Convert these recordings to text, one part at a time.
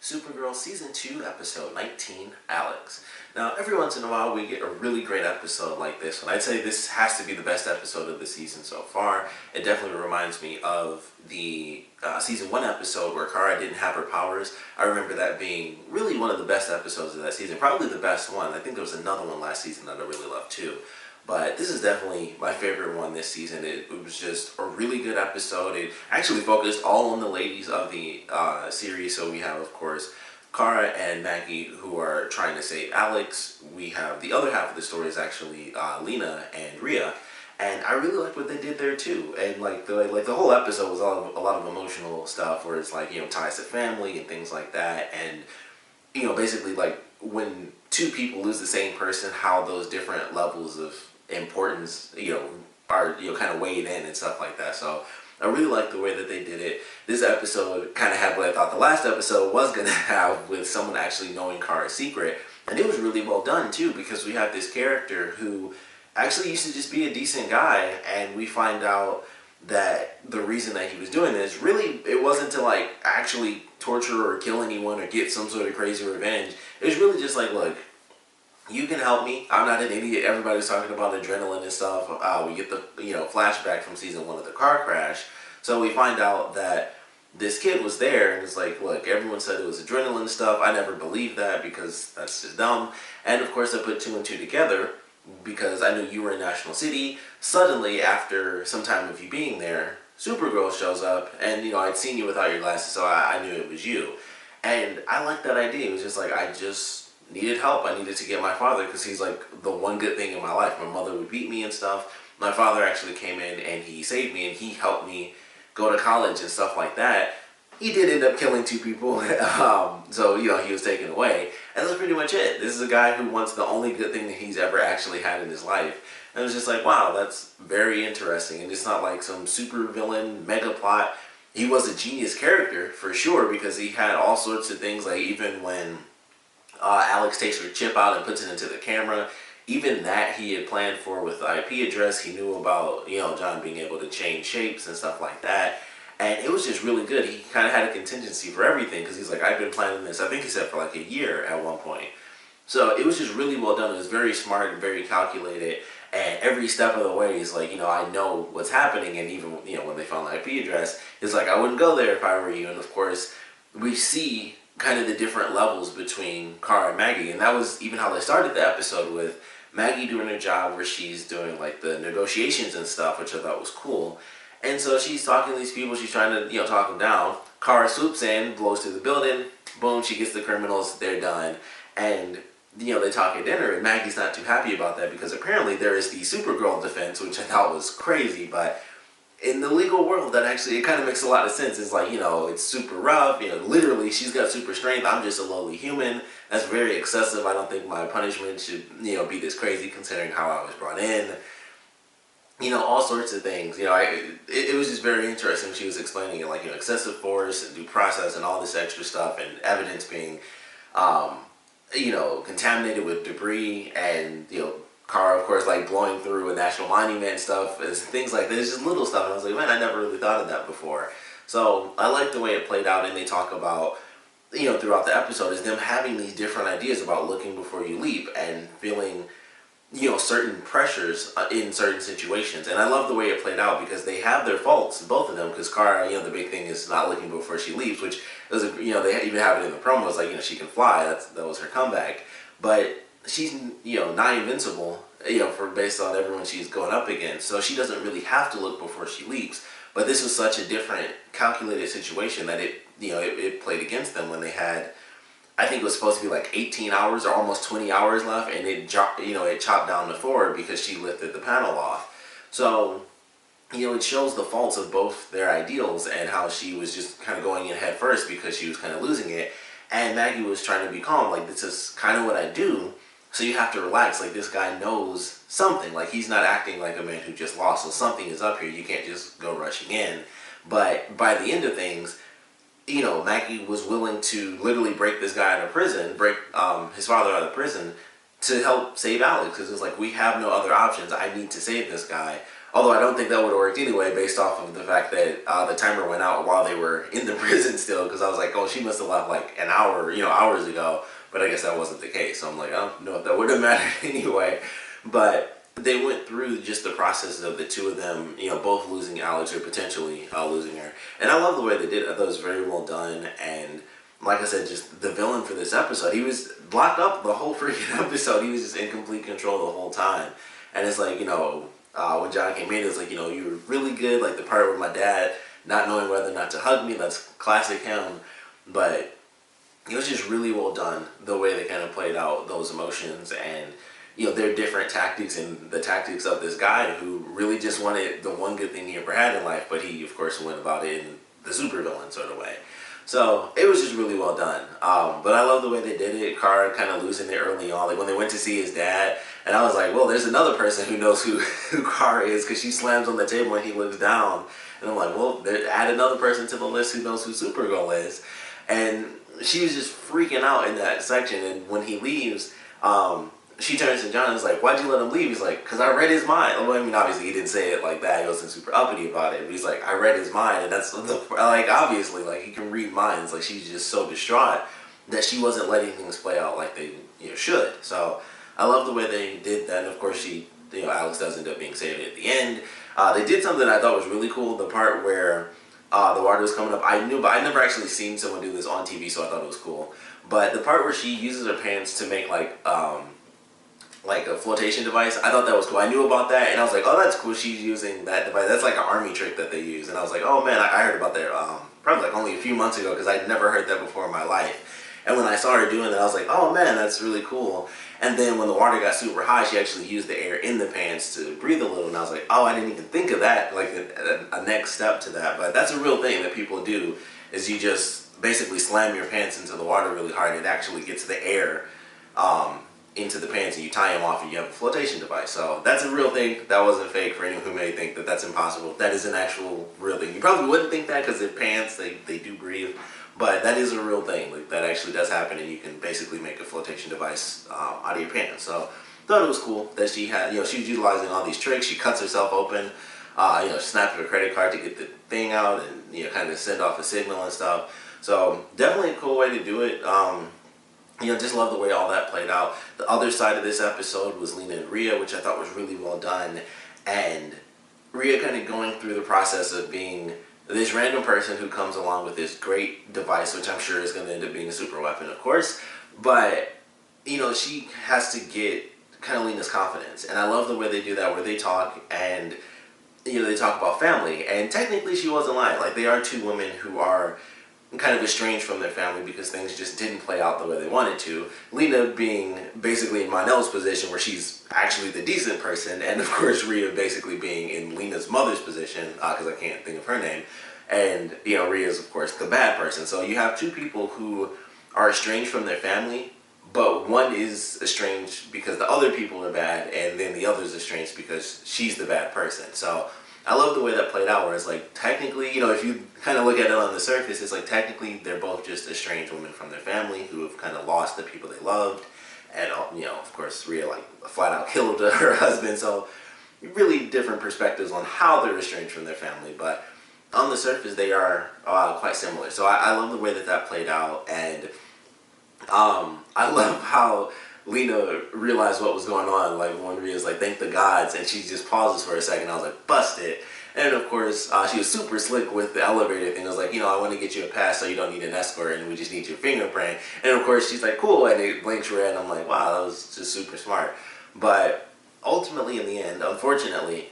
Supergirl Season 2, Episode 19, Alex. Now, every once in a while we get a really great episode like this one. I'd say this has to be the best episode of the season so far. It definitely reminds me of the Season 1 episode where Kara didn't have her powers. I remember that being really one of the best episodes of that season. Probably the best one. I think there was another one last season that I really loved too. But this is definitely my favorite one this season. It was just a really good episode. It actually focused all on the ladies of the series. So we have, of course, Kara and Maggie who are trying to save Alex. We have the other half of the story is actually Leena and Rhea. And I really liked what they did there too. And the whole episode was a lot of emotional stuff where it's like, ties to family and things like that. And, basically like when two people lose the same person, how those different levels of importance, are, kind of weighed in and stuff like that. So I really like the way that they did it. This episode kind of had what I thought the last episode was going to have with someone actually knowing Kara's secret. And it was really well done too, because we have this character who actually used to just be a decent guy, and we find out that the reason that he was doing this, really, it wasn't to like actually torture or kill anyone or get some sort of crazy revenge. It was really just like, look, you can help me. I'm not an idiot. Everybody's talking about adrenaline and stuff. We get the flashback from season 1 of the car crash. So we find out that this kid was there, and it's like, look, everyone said it was adrenaline stuff. I never believed that because that's just dumb. And of course I put 2 and 2 together because I knew you were in National City. Suddenly, after some time of you being there, Supergirl shows up, and I'd seen you without your glasses, so I knew it was you. And I liked that idea. It was just like, I just needed help. I needed to get my father because he's like the one good thing in my life. My mother would beat me and stuff. My father actually came in and he saved me, and he helped me go to college and stuff like that. He did end up killing 2 people, so he was taken away, and that's pretty much it. This is a guy who wants the only good thing that he's ever actually had in his life, and it was just like, wow, that's very interesting. And it's not like some super villain mega plot. He was a genius character for sure, because he had all sorts of things, like even when Alex takes her chip out and puts it into the camera, even that he had planned for with the IP address. He knew about John being able to change shapes and stuff like that. And it was just really good. He kind of had a contingency for everything, because he's like, I've been planning this, I think he said, for like a year at one point. So it was just really well done. It was very smart and very calculated. And every step of the way is like, I know what's happening. And even, when they found the IP address, it's like, I wouldn't go there if I were you. And of course, we see kind of the different levels between Kara and Maggie. And that was even how they started the episode, with Maggie doing her job where she's doing like the negotiations and stuff, which I thought was cool. And so she's talking to these people, she's trying to, talk them down. Kara swoops in, blows through the building, boom, she gets the criminals, they're done. And, they talk at dinner, and Maggie's not too happy about that, because apparently there is the Supergirl defense, which I thought was crazy, but in the legal world, that actually, it kind of makes a lot of sense. It's like, it's super rough, literally, she's got super strength, I'm just a lowly human. That's very excessive. I don't think my punishment should, be this crazy, considering how I was brought in. All sorts of things. It was just very interesting when she was explaining it, like, excessive force and due process and all this extra stuff, and evidence being, contaminated with debris, and, Kara, of course, like, blowing through a national monument and stuff, and things like that. It's just little stuff, and I was like, man, I never really thought of that before. So I like the way it played out, and they talk about, throughout the episode, is them having these different ideas about looking before you leap, and feeling certain pressures in certain situations. And I love the way it played out, because they have their faults, both of them, because Kara, the big thing is not looking before she leaves, which is, they even have it in the promos, like, she can fly, that was her comeback. But she's, not invincible, based on everyone she's going up against, so she doesn't really have to look before she leaps. But this was such a different, calculated situation that it played against them when they had, I think it was supposed to be like 18 hours or almost 20 hours left, and it chopped down to 4 because she lifted the panel off. So, it shows the faults of both their ideals, and how she was just kind of going in head first because she was kind of losing it. And Maggie was trying to be calm, like, this is kind of what I do, so you have to relax. Like, this guy knows something. Like, he's not acting like a man who just lost, so something is up here. You can't just go rushing in. But by the end of things, Maggie was willing to literally break this guy out of prison, break his father out of prison, to help save Alex, because it's like, we have no other options. I need to save this guy. Although I don't think that would have worked anyway, based off of the fact that the timer went out while they were in the prison still. Because I was like, oh, she must have left like an hour, hours ago. But I guess that wasn't the case. So I'm like, I don't know if that would have mattered anyway. But they went through just the processes of the two of them, both losing Alex or potentially losing her. And I love the way they did it. I thought it was very well done. And like I said, just the villain for this episode, he was locked up the whole freaking episode. He was just in complete control the whole time. And it's like, when John came in, it was like, you were really good. Like the part with my dad not knowing whether or not to hug me, that's classic him. But it was just really well done, the way they kind of played out those emotions and, their different tactics and the tactics of this guy who really just wanted the one good thing he ever had in life, but he, of course, went about it in the supervillain sort of way. So it was just really well done. But I love the way they did it. Carr kind of losing it early on, like when they went to see his dad, and I was like, well, there's another person who knows who Carr is, because she slams on the table and he looks down, and I'm like, well, add another person to the list who knows who Supergirl is. And she was just freaking out in that section, and when he leaves, she turns to John and is like, why'd you let him leave? He's like, because I read his mind. Well, I mean, obviously he didn't say it like that. He wasn't super uppity about it. But he's like, I read his mind. And that's, like, obviously, like, he can read minds. Like, she's just so distraught that she wasn't letting things play out like they should. So I love the way they did that. And, of course, Alex does end up being saved at the end. They did something I thought was really cool. The part where the water was coming up, I knew, but I'd never actually seen someone do this on TV, so I thought it was cool. But the part where she uses her pants to make, like a flotation device, I thought that was cool. I knew about that, and I was like, oh, that's cool, she's using that device. That's like an army trick that they use. And I was like, oh man, I heard about that probably like only a few months ago, because I'd never heard that before in my life. And when I saw her doing that, I was like, oh man, that's really cool. And then when the water got super high, she actually used the air in the pants to breathe a little. And I was like, oh, I didn't even think of that, like a next step to that. But that's a real thing that people do, is you just basically slam your pants into the water really hard, and it actually gets the air into the pants, and you tie them off, and you have a flotation device. So that's a real thing. That wasn't fake for anyone who may think that that's impossible. That is an actual real thing. You probably wouldn't think that because they're pants, they do breathe, but that is a real thing. Like, that actually does happen, and you can basically make a flotation device out of your pants. So thought it was cool that she had, she was utilizing all these tricks. She cuts herself open, snaps her credit card to get the thing out, and kind of send off a signal and stuff. So definitely a cool way to do it. Just love the way all that played out. The other side of this episode was Leena and Rhea, which I thought was really well done. And Rhea kind of going through the process of being this random person who comes along with this great device, which I'm sure is going to end up being a super weapon, of course. But, she has to get kind of Leena's confidence. And I love the way they do that, where they talk and, they talk about family. And technically she wasn't lying. Like, they are two women who are kind of estranged from their family because things just didn't play out the way they wanted to. Leena being basically in Monel's position, where she's actually the decent person, and of course Rhea basically being in Leena's mother's position, because I can't think of her name, and Rhea's of course the bad person. So you have two people who are estranged from their family, but one is estranged because the other people are bad, and then the other's estranged because she's the bad person. So I love the way that played out, where it's like, technically, if you kind of look at it on the surface, it's like, technically, they're both just estranged women from their family who have kind of lost the people they loved. And, of course, Rhea, flat out killed her husband. So, really different perspectives on how they're estranged from their family. But on the surface, they are quite similar. So, I love the way that played out. And I love how Leena realized what was going on, like when Rhea's like, thank the gods, and she just pauses for a second. I was like, bust it. And of course, she was super slick with the elevator thing. I was like, I want to get you a pass so you don't need an escort, and we just need your fingerprint. And of course, she's like, cool, and it blinks red, and I'm like, wow, that was just super smart. But ultimately, in the end, unfortunately,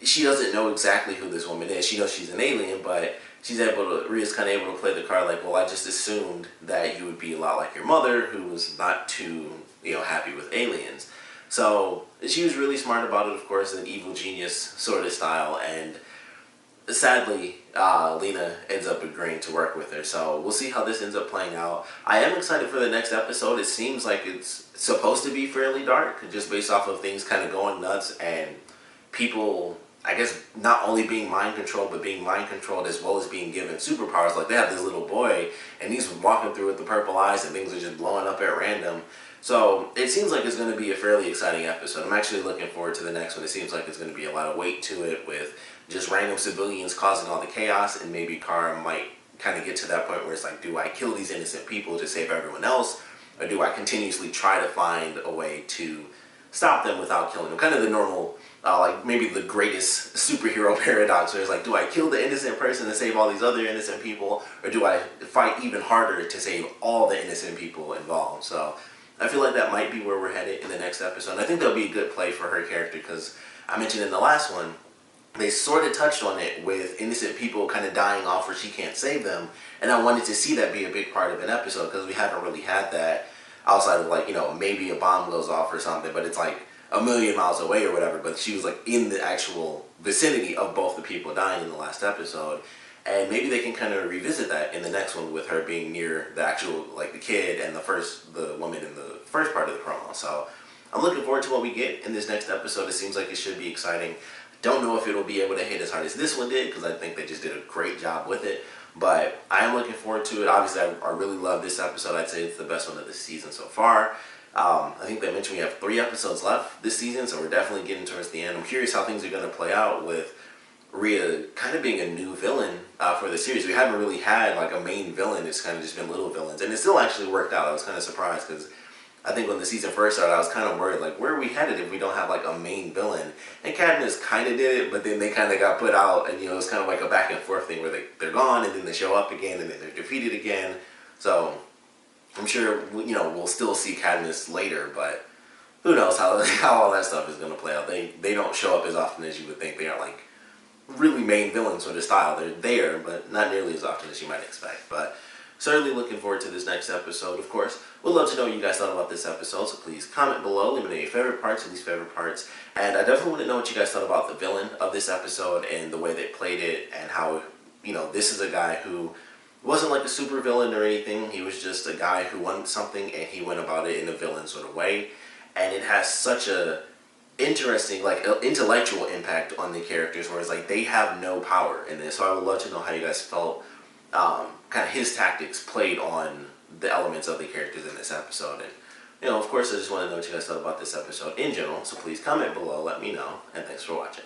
she doesn't know exactly who this woman is. She knows she's an alien, but Rhea's kind of able to play the card like, well, I just assumed that you would be a lot like your mother, who was not too, happy with aliens. So she was really smart about it, of course, an evil genius sort of style, and sadly, Leena ends up agreeing to work with her. So we'll see how this ends up playing out. I am excited for the next episode. It seems like it's supposed to be fairly dark, just based off of things kind of going nuts and people, I guess, not only being mind controlled, but being mind controlled as well as being given superpowers. Like, they have this little boy, and he's walking through with the purple eyes, and things are just blowing up at random. So it seems like it's going to be a fairly exciting episode. I'm actually looking forward to the next one. It seems like there's going to be a lot of weight to it with just random civilians causing all the chaos, and maybe Kara might kind of get to that point where it's like, do I kill these innocent people to save everyone else, or do I continuously try to find a way to stop them without killing them? Kind of the normal, like maybe the greatest superhero paradox, where it's like, do I kill the innocent person to save all these other innocent people, or do I fight even harder to save all the innocent people involved? So I feel like that might be where we're headed in the next episode. I think that'll be a good play for her character, because I mentioned in the last one, they sort of touched on it with innocent people kind of dying off where she can't save them, and I wanted to see that be a big part of an episode, because we haven't really had that outside of, like, you know, maybe a bomb goes off or something, but it's like a million miles away or whatever, but she was like in the actual vicinity of both the people dying in the last episode. And maybe they can kind of revisit that in the next one with her being near the actual, like, the kid and the woman in the first part of the promo. So I'm looking forward to what we get in this next episode. It seems like it should be exciting. Don't know if it'll be able to hit as hard as this one did, because I think they just did a great job with it. But I am looking forward to it. Obviously, I really love this episode. I'd say it's the best one of the season so far. I think they mentioned we have 3 episodes left this season, so we're definitely getting towards the end. I'm curious how things are going to play out with Rhea kind of being a new villain for the series. We haven't really had like a main villain. It's kind of just been little villains, and it still actually worked out. I was kind of surprised, because I think when the season first started, I was kind of worried, like, where are we headed if we don't have like a main villain? And Katniss kind of did it, but then they kind of got put out, and, you know, it's kind of like a back and forth thing where they're gone, and then they show up again, and then they're defeated again. So I'm sure, you know, we'll still see Katniss later, but who knows how all that stuff is going to play out. They don't show up as often as you would think. They aren't like really main villain sort of style. They're there, but not nearly as often as you might expect. But certainly looking forward to this next episode, of course. We'd love to know what you guys thought about this episode, so please comment below. Let me know your favorite parts and least favorite parts. And I definitely want to know what you guys thought about the villain of this episode and the way they played it, and how, you know, this is a guy who wasn't like a super villain or anything. He was just a guy who wanted something, and he went about it in a villain sort of way. And it has such a interesting, like, intellectual impact on the characters, whereas like they have no power in this. So I would love to know how you guys felt kind of his tactics played on the elements of the characters in this episode. And, you know, of course, I just want to know what you guys thought about this episode in general, so please comment below, let me know, and thanks for watching.